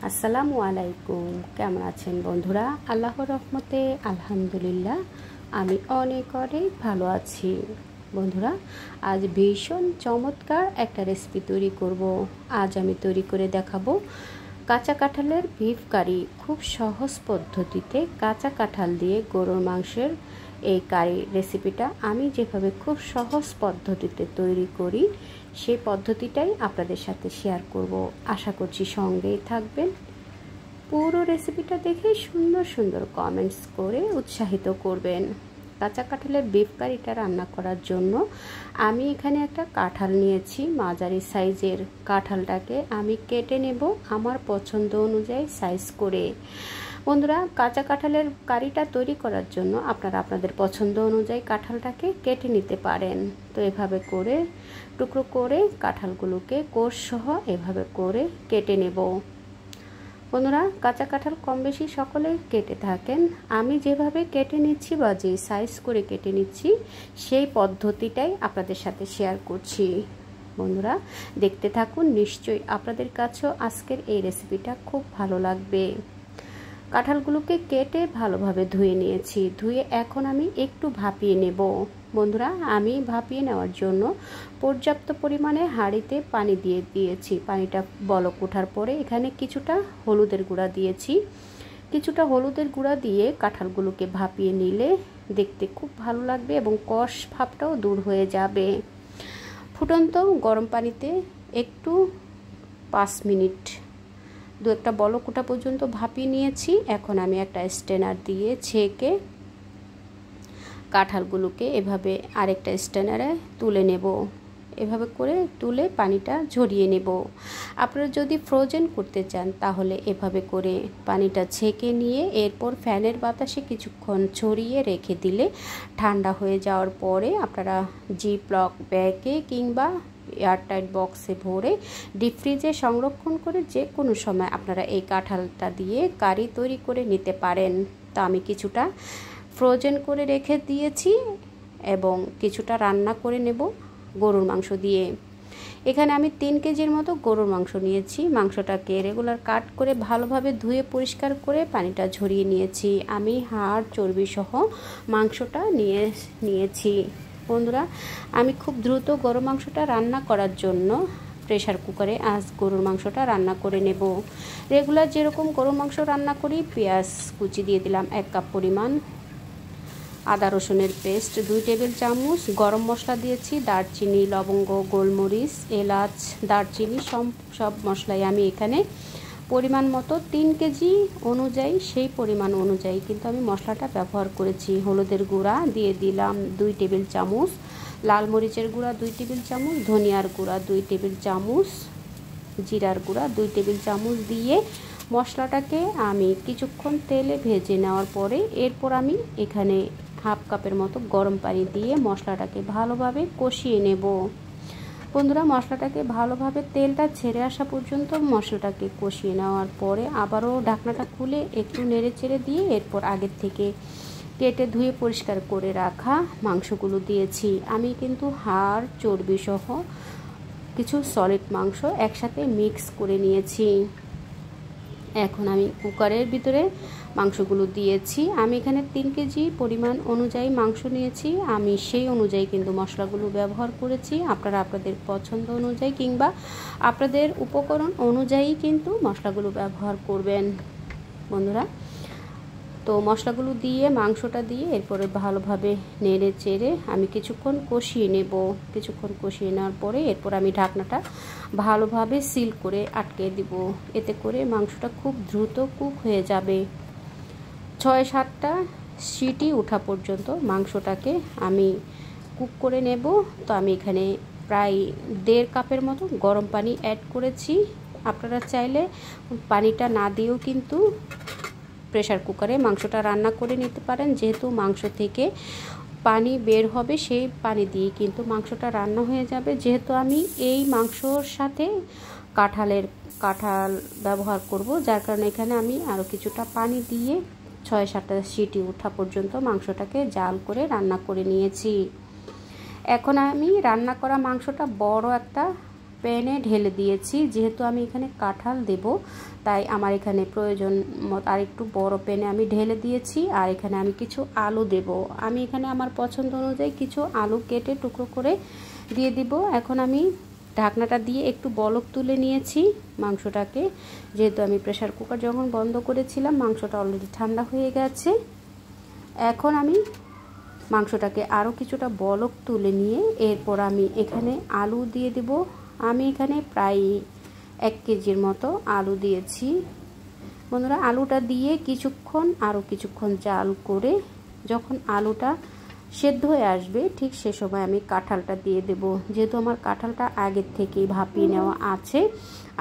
আসসালামু আলাইকুম। কেমন আছেন বন্ধুরা? আল্লাহর রহমতে আলহামদুলিল্লাহ আমি অনেক ভালো আছি। বন্ধুরা, আজ ভীষণ চমৎকার একটা রেসিপি তৈরি করব। আজ আমি তৈরি করে দেখাবো কাঁচা কাঁঠালের বিফ কারি। খুব সহজ পদ্ধতিতে কাঁচা কাঁঠাল দিয়ে গরুর মাংসের এই কারি রেসিপিটা আমি যেভাবে খুব সহজ পদ্ধতিতে তৈরি করি সেই পদ্ধতিটাই আপনাদের সাথে শেয়ার করব। আশা করছি সঙ্গেই থাকবেন। পুরো রেসিপিটা দেখে সুন্দর সুন্দর কমেন্টস করে উৎসাহিত করবেন। কাঁচা কাঁঠালের বিফ কারিটা রান্না করার জন্য আমি এখানে একটা কাঁঠাল নিয়েছি। মাঝারি সাইজের কাঁঠালটাকে আমি কেটে নেব আমার পছন্দ অনুযায়ী সাইজ করে। বন্ধুরা, কাঁচা কাঁঠালের কারিটা তৈরি করার জন্য আপনারা আপনাদের পছন্দ অনুযায়ী কাঁঠালটাকে কেটে নিতে পারেন। তো এভাবে করে টুকরো করে কাঁঠালগুলোকে কোষ সহ এভাবে করে কেটে নেব। বন্ধুরা, কাঁচা কাঁঠাল কম বেশি সকলে কেটে থাকেন। আমি যেভাবে কেটে নিচ্ছি বা যে সাইজ করে কেটে নিচ্ছি সেই পদ্ধতিটাই আপনাদের সাথে শেয়ার করছি। বন্ধুরা, দেখতে থাকুন, নিশ্চয়ই আপনাদের কাছেও আজকের এই রেসিপিটা খুব ভালো লাগবে। কাঁঠালগুলোকে কেটে ভালোভাবে ধুয়ে নিয়েছি। ধুয়ে এখন আমি একটু ভাপিয়ে নেব। বন্ধুরা, আমি ভাপিয়ে নেওয়ার জন্য পর্যাপ্ত পরিমাণে হাঁড়িতে পানি দিয়ে দিয়েছি। পানিটা বলক ওঠার পরে এখানে কিছুটা হলুদের গুঁড়া দিয়েছি। কিছুটা হলুদের গুঁড়া দিয়ে কাঁঠালগুলোকে ভাপিয়ে নিলে দেখতে খুব ভালো লাগবে এবং কষ ভাবটাও দূর হয়ে যাবে। ফুটন্ত গরম পানিতে একটু 5 মিনিট দু একটা বলক ওঠা পর্যন্ত ভাপিয়ে নিয়েছি। এখন আমি একটা স্ট্রেনার দিয়ে ছেঁকে কাঁঠালগুলোকে এভাবে আরেকটা স্ট্রেনারে তুলে নেব। এভাবে করে তুলে পানিটা ঝরিয়ে নেব। আপনারা যদি ফ্রোজেন করতে চান তাহলে এভাবে করে পানিটা ছেঁকে নিয়ে এরপর ফ্যানের বাতাসে কিছুক্ষণ ছড়িয়ে রেখে দিলে ঠান্ডা হয়ে যাওয়ার পরে আপনারা জিপলক ব্যাগে কিংবা এয়ারটাইট বক্সে ভরে ডিপ ফ্রিজে সংরক্ষণ করে যে কোনো সময় আপনারা এই কাঁঠালটা দিয়ে কারি তৈরি করে নিতে পারেন। তো আমি কিছুটা ফ্রোজেন করে রেখে দিয়েছি এবং কিছুটা রান্না করে নেব গরুর মাংস দিয়ে। এখানে আমি 3 কেজির মতো গরুর মাংস নিয়েছি। মাংসটাকে রেগুলার কাট করে ভালোভাবে ধুয়ে পরিষ্কার করে পানিটা ঝরিয়ে নিয়েছি। আমি হাড় চর্বি সহ মাংসটা নিয়েছি। বন্ধুরা, আমি খুব দ্রুত গরুর মাংসটা রান্না করার জন্য প্রেশার কুকারে আজ গরুর মাংসটা রান্না করে নেব। রেগুলার যেরকম গরুর মাংস রান্না করি, পেঁয়াজ কুচি দিয়ে দিলাম 1 কাপ পরিমাণ, আদা রসুনের পেস্ট 2 টেবিল চামচ, গরম মশলা দিয়েছি, দারচিনি, লবঙ্গ, গোলমরিচ, এলাচ, দারচিনি সব মশলাই আমি এখানে পরিমাণ মতো 3 কেজি অনুযায়ী সেই পরিমাণ অনুযায়ী কিন্তু আমি মশলাটা ব্যবহার করেছি। হলুদের গুঁড়া দিয়ে দিলাম 2 টেবিল চামচ, লাল মরিচের গুঁড়া 2 টেবিল চামচ, ধনিয়ার গুঁড়া 2 টেবিল চামচ, জিরার গুঁড়া 2 টেবিল চামচ দিয়ে মশলাটাকে আমি কিছুক্ষণ তেলে ভেজে নেওয়ার পরে এরপর আমি এখানে হাফ কাপের মতো গরম পানি দিয়ে মশলাটাকে ভালোভাবে কষিয়ে নেব। বন্ধুরা, মশলাটাকে ভালোভাবে তেলটা ছেড়ে আসা পর্যন্ত মশলাটাকে কষিয়ে নেওয়ার পরে আবারও ঢাকনাটা খুলে একটু নেড়ে চেড়ে দিয়ে এরপর আগের থেকে কেটে ধুয়ে পরিষ্কার করে রাখা মাংসগুলো দিয়েছি। আমি কিন্তু হাড় চর্বি সহ কিছু সলিড মাংস একসাথে মিক্স করে নিয়েছি। এখন আমি কুকারের ভিতরে মাংসগুলো দিয়েছি। আমি এখানে 3 কেজি পরিমাণ অনুযায়ী মাংস নিয়েছি। আমি সেই অনুযায়ী কিন্তু মশলাগুলো ব্যবহার করেছি। আপনারা আপনাদের পছন্দ অনুযায়ী কিংবা আপনাদের উপকরণ অনুযায়ী কিন্তু মশলাগুলো ব্যবহার করবেন। বন্ধুরা, তো মশলাগুলো দিয়ে মাংসটা দিয়ে এরপরে ভালোভাবে নেড়ে চেড়ে আমি কিছুক্ষণ কষিয়ে নেব। কিছুক্ষণ কষিয়ে নেওয়ার পরে এরপর আমি ঢাকনাটা ভালোভাবে সিল করে আটকে দিব। এতে করে মাংসটা খুব দ্রুত কুক হয়ে যাবে। 6-7টা সিটি ওঠা পর্যন্ত মাংসটাকে আমি কুক করে নেব। তো আমি এখানে প্রায় 1.5 কাপের মতো গরম পানি অ্যাড করেছি। আপনারা চাইলে পানিটা না দিয়েও কিন্তু প্রেশার কুকারে মাংসটা রান্না করে নিতে পারেন। যেহেতু মাংস থেকে পানি বের হবে সেই পানি দিয়ে কিন্তু মাংসটা রান্না হয়ে যাবে। যেহেতু আমি এই মাংসর সাথে কাঁঠাল ব্যবহার করব, যার কারণে এখানে আমি আরও কিছুটা পানি দিয়ে 6-7টা সিটি ওঠা পর্যন্ত মাংসটাকে জাল করে রান্না করে নিয়েছি। এখন আমি রান্না করা মাংসটা বড় একটা প্যানে ঢেলে দিয়েছি। যেহেতু আমি এখানে কাঁঠাল দেব, তাই আমার এখানে প্রয়োজন মতো আর একটু বড় প্যানে আমি ঢেলে দিয়েছি। আর এখানে আমি কিছু আলু দেব। আমি এখানে আমার পছন্দ অনুযায়ী কিছু আলু কেটে টুকরো করে দিয়ে দিব। এখন আমি ঢাকনাটা দিয়ে একটু বলক তুলে নিয়েছি মাংসটাকে। যেহেতু আমি প্রেসার কুকার যখন বন্ধ করেছিলাম, মাংসটা অলরেডি ঠান্ডা হয়ে গেছে। এখন আমি মাংসটাকে আরও কিছুটা বলক তুলে নিয়ে এরপর আমি এখানে আলু দিয়ে দেব। আমি এখানে প্রায় 1 কেজির মতো আলু দিয়েছি। বন্ধুরা, আলুটা দিয়ে আরও কিছুক্ষণ জাল করে যখন আলুটা সেদ্ধ হয়ে আসবে, ঠিক সে সময় আমি কাঁঠালটা দিয়ে দেব। যেহেতু আমার কাঁঠালটা আগের থেকেই ভাপিয়ে নেওয়া আছে,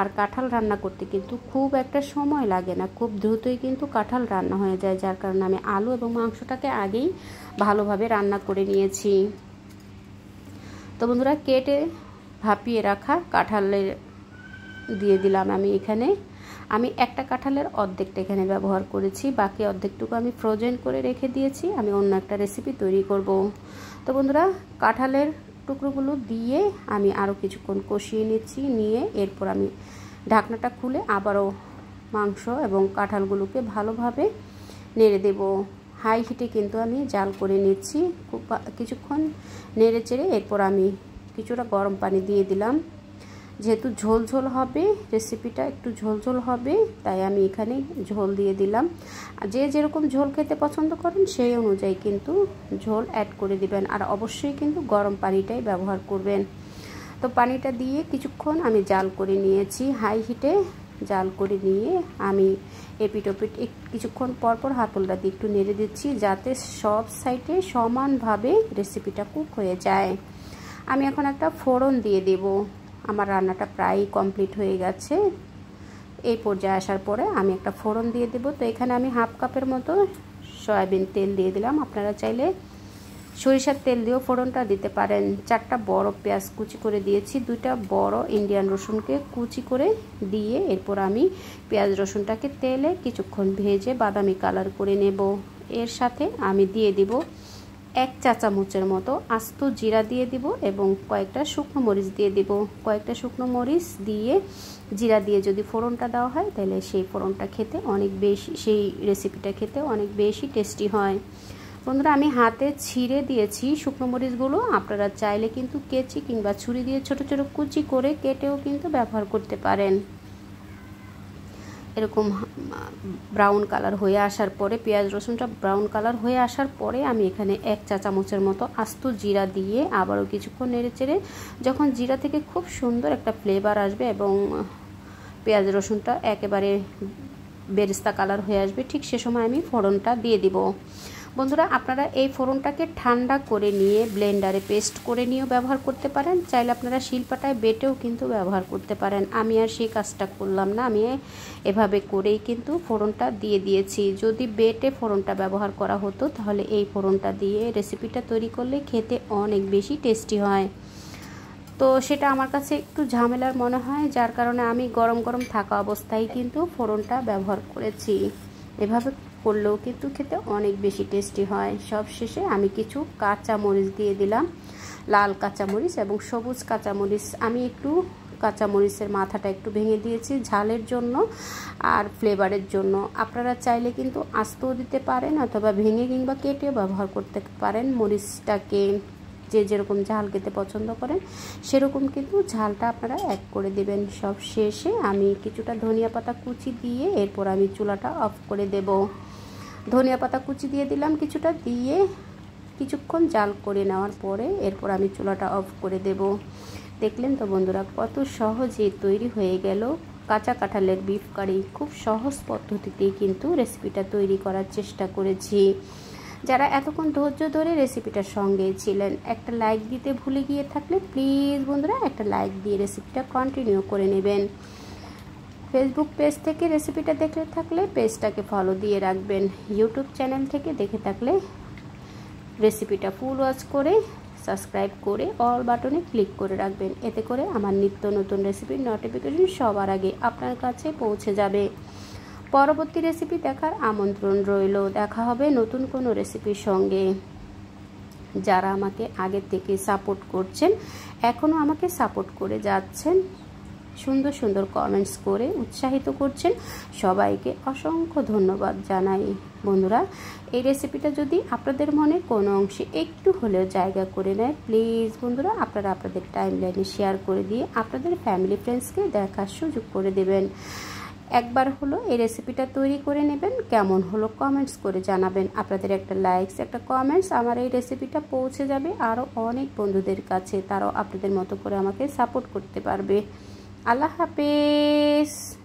আর কাঁঠাল রান্না করতে কিন্তু খুব একটা সময় লাগে না, খুব দ্রুতই কিন্তু কাঁঠাল রান্না হয়ে যায়। যার কারণে আমি আলু এবং মাংসটাকে আগেই ভালোভাবে রান্না করে নিয়েছি। তো বন্ধুরা, কেটে ভাপিয়ে রাখা কাঁঠালের দিয়ে দিলাম আমি এখানে। আমি একটা কাঁঠালের অর্ধেকটা এখানে ব্যবহার করেছি, বাকি অর্ধেকটুকু আমি ফ্রোজেন করে রেখে দিয়েছি। আমি অন্য একটা রেসিপি তৈরি করব। তো বন্ধুরা, কাঁঠালের টুকরোগুলো দিয়ে আমি আরও কিছুক্ষণ কষিয়ে নিচ্ছি। নিয়ে এরপর আমি ঢাকনাটা খুলে আবারও মাংস এবং কাঁঠালগুলোকে ভালোভাবে নেড়ে দেব। হাই হিটে কিন্তু আমি জাল করে নিচ্ছি। খুব কিছুক্ষণ নেড়ে চেড়ে এরপর আমি কিছুটা গরম পানি দিয়ে দিলাম। যেহেতু ঝোল ঝোল হবে, রেসিপিটা একটু ঝোল ঝোল হবে, তাই আমি এখানে ঝোল দিয়ে দিলাম। যে যেরকম ঝোল খেতে পছন্দ করেন সেই অনুযায়ী কিন্তু ঝোল অ্যাড করে দিবেন। আর অবশ্যই কিন্তু গরম পানিটাই ব্যবহার করবেন। তো পানিটা দিয়ে কিছুক্ষণ আমি জাল করে নিয়েছি। হাই হিটে জাল করে নিয়ে আমি এপিট ওপিট কিছুক্ষণ পরপর হাতলটা দিয়ে একটু নেড়ে দিচ্ছি, যাতে সব সাইডে সমানভাবে রেসিপিটা কুক হয়ে যায়। আমি এখন একটা ফোড়ন দিয়ে দেব। আমার রান্নাটা প্রায় কমপ্লিট হয়ে গেছে। এই পর্যায়ে আসার পরে আমি একটা ফোড়ন দিয়ে দেব। তো এখানে আমি হাফ কাপের মতো সয়াবিন তেল দিয়ে দিলাম। আপনারা চাইলে সরিষার তেল দিয়েও ফোড়নটা দিতে পারেন। 4টা বড় পেঁয়াজ কুচি করে দিয়েছি। 2টা বড় ইন্ডিয়ান রসুনকে কুচি করে দিয়ে এরপর আমি পেঁয়াজ রসুনটাকে তেলে কিছুক্ষণ ভেজে বাদামি কালার করে নেব। এর সাথে আমি দিয়ে দিব 1 চা চামচের মতো আস্ত জিরা দিয়ে দিব এবং কয়েকটা শুকনো মরিচ দিয়ে দিব। কয়েকটা শুকনো মরিচ দিয়ে জিরা দিয়ে যদি ফোড়নটা দেওয়া হয়, তাহলে সেই ফোড়নটা খেতে অনেক বেশি, সেই রেসিপিটা খেতে অনেক বেশি টেস্টি হয়। বন্ধুরা, আমি হাতে ছিঁড়ে দিয়েছি শুকনো মরিচগুলো। আপনারা চাইলে কিন্তু কেচি কিংবা ছুরি দিয়ে ছোট ছোট কুচি করে কেটেও কিন্তু ব্যবহার করতে পারেন। এরকম ব্রাউন কালার হয়ে আসার পরে, পেঁয়াজ রসুনটা ব্রাউন কালার হয়ে আসার পরে আমি এখানে 1 চা চামচের মতো আস্ত জিরা দিয়ে আবারও কিছুক্ষণ নেড়ে চেড়ে যখন জিরা থেকে খুব সুন্দর একটা ফ্লেভার আসবে এবং পেঁয়াজ রসুনটা একেবারে বেরেস্তা কালার হয়ে আসবে, ঠিক সে সময় আমি ফোড়নটা দিয়ে দিব। বন্ধুরা, আপনারা এই ফোড়নটাকে ঠান্ডা করে নিয়ে ব্লেন্ডারে পেস্ট করে নিয়েও ব্যবহার করতে পারেন। চাইলে আপনারা শিলপাটায় বেটেও কিন্তু ব্যবহার করতে পারেন। আমি আর সেই কাজটা করলাম না, আমি এভাবে করেই কিন্তু ফোড়নটা দিয়ে দিয়েছি। যদি বেটে ফোড়নটা ব্যবহার করা হতো, তাহলে এই ফোড়নটা দিয়ে রেসিপিটা তৈরি করলে খেতে অনেক বেশি টেস্টি হয়। তো সেটা আমার কাছে একটু ঝামেলার মনে হয়, যার কারণে আমি গরম গরম থাকা অবস্থায় কিন্তু ফোড়নটা ব্যবহার করেছি। এভাবে করলেও কিন্তু খেতে অনেক বেশি টেস্টি হয়। সব শেষে আমি কিছু কাঁচা মরিচ দিয়ে দিলাম, লাল কাঁচামরিচ এবং সবুজ কাঁচামরিচ। আমি একটু কাঁচামরিচের মাথাটা একটু ভেঙে দিয়েছি ঝালের জন্য আর ফ্লেভারের জন্য। আপনারা চাইলে কিন্তু আস্তও দিতে পারেন অথবা ভেঙে কিংবা কেটেও ব্যবহার করতে পারেন। মরিচটাকে যে যেরকম ঝাল খেতে পছন্দ করেন সেরকম কিন্তু ঝালটা আপনারা অ্যাড করে দেবেন। সব শেষে আমি কিছুটা ধনিয়া পাতা কুচি দিয়ে এরপর আমি চুলাটা অফ করে দেব। ধনিয়া পাতা কুচি দিয়ে দিলাম কিছুটা, দিয়ে কিছুক্ষণ জাল করে নেওয়ার পরে এরপর আমি চুলাটা অফ করে দেব। দেখলেন তো বন্ধুরা, কত সহজে তৈরি হয়ে গেল কাঁচা কাঁঠালের বিফ কারি। খুব সহজ পদ্ধতিতেই কিন্তু রেসিপিটা তৈরি করার চেষ্টা করেছি। যারা এতক্ষণ ধৈর্য ধরে রেসিপিটার সঙ্গে ছিলেন, একটা লাইক দিতে ভুলে গিয়ে থাকলে প্লিজ বন্ধুরা একটা লাইক দিয়ে রেসিপিটা কন্টিনিউ করে নেবেন। ফেসবুক পেজ থেকে রেসিপিটা দেখে থাকলে পেজটাকে ফলো দিয়ে রাখবেন। ইউটিউব চ্যানেল থেকে দেখে থাকলে রেসিপিটা ফুল ওয়াচ করে সাবস্ক্রাইব করে অল বাটনে ক্লিক করে রাখবেন। এতে করে আমার নিত্য নতুন রেসিপির নোটিফিকেশন সবার আগে আপনার কাছে পৌঁছে যাবে। পরবর্তী রেসিপি দেখার আমন্ত্রণ রইল। দেখা হবে নতুন কোনো রেসিপির সঙ্গে। যারা আমাকে আগে থেকে সাপোর্ট করছেন, এখনও আমাকে সাপোর্ট করে যাচ্ছেন, সুন্দর সুন্দর কমেন্টস করে উৎসাহিত করছেন, সবাইকে অসংখ্য ধন্যবাদ জানাই। বন্ধুরা, এই রেসিপিটা যদি আপনাদের মনে কোনো অংশে একটু হলেও জায়গা করে নেয়, প্লিজ বন্ধুরা আপনারা আপনাদের টাইমলাইনে শেয়ার করে দিয়ে আপনাদের ফ্যামিলি ফ্রেন্ডসকে দেখার সুযোগ করে দেবেন। একবার হলো এই রেসিপিটা তৈরি করে নেবেন, কেমন হলো কমেন্টস করে জানাবেন। আপনাদের একটা লাইকস, একটা কমেন্টস আমার এই রেসিপিটা পৌঁছে যাবে আরও অনেক বন্ধুদের কাছে, তারাও আপনাদের মতো করে আমাকে সাপোর্ট করতে পারবে। আল্লাহ হাফেজ।